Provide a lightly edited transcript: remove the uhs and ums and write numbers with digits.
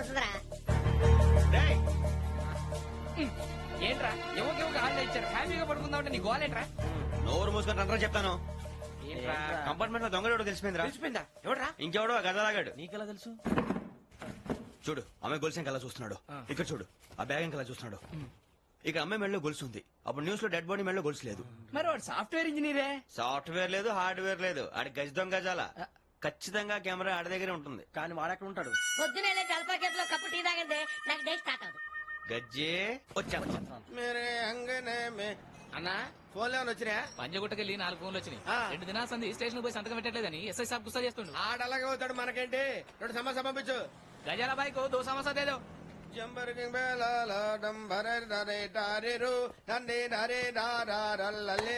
వస్తుందిరా. ఏంట్రా ఎవరికి హాలిడే ఇచ్చారు హ్యాపీగా పడుకుందాం అంటే నీ గోలేంట్రా? నోరు మూసుకొని రండ్రా చెప్తాను. ఏంట్రా కంపార్ట్మెంట్ లో దొంగడు తెలిసిపోయిందిరా. తెలిసిపోయిందా? ఎవడ్రా? ఇంకెవడో ఆ గదలాగాడు. నీకెలా తెలుసు? చూడు అమ్మాయి గొలుసు ఇంకలా చూస్తున్నాడు. ఇక్కడ చూడు ఆ బ్యాగ్ ఇంకలా చూస్తున్నాడు. ఇక అమ్మాయి మెడలో గొలుసు ఉంది. అప్పుడు న్యూస్ లో డెడ్ బాడీ మెడలో గొలుసు లేదు. మరి వాడు సాఫ్ట్వేర్ ఇంజనీరే. సాఫ్ట్వేర్ లేదు, హార్డ్వేర్ లేదు. ఆడి గజ దొంగ గజాల. ఖచ్చితంగా కెమెరా ఆడి దగ్గరే ఉంటుంది. కానీ వాడెక్కడ ఉంటాడు? పొద్దునే లేచి అల్పా కేఫ్ లో కప్పు టీ తాగిందే నాకు డే స్టార్ట్ అవుతుంది. గజ్జే వచ్చా మేరే అంగనే మే అన్నా ఫోన్లో ఏమైనా వచ్చినాయా? పంజగుట్టకెళ్ళి 4 ఫోన్లు వచ్చినాయి. ఆ. 2 దినాల సంది స్టేషన్ పోయి సంతకం పెట్టలేదని ఎస్ఐ సాబ్ గుస్తా చేస్తుండు. ఆడలాగే అవుతాడు మనకేంటి? 2 సమస్య పంపించు. గజాల బైక్ 2 సమస్య దేదో. జంబరకింగ్ బేలాల డంబరే డరే డారెరు నన్నే డరే డారల్లలే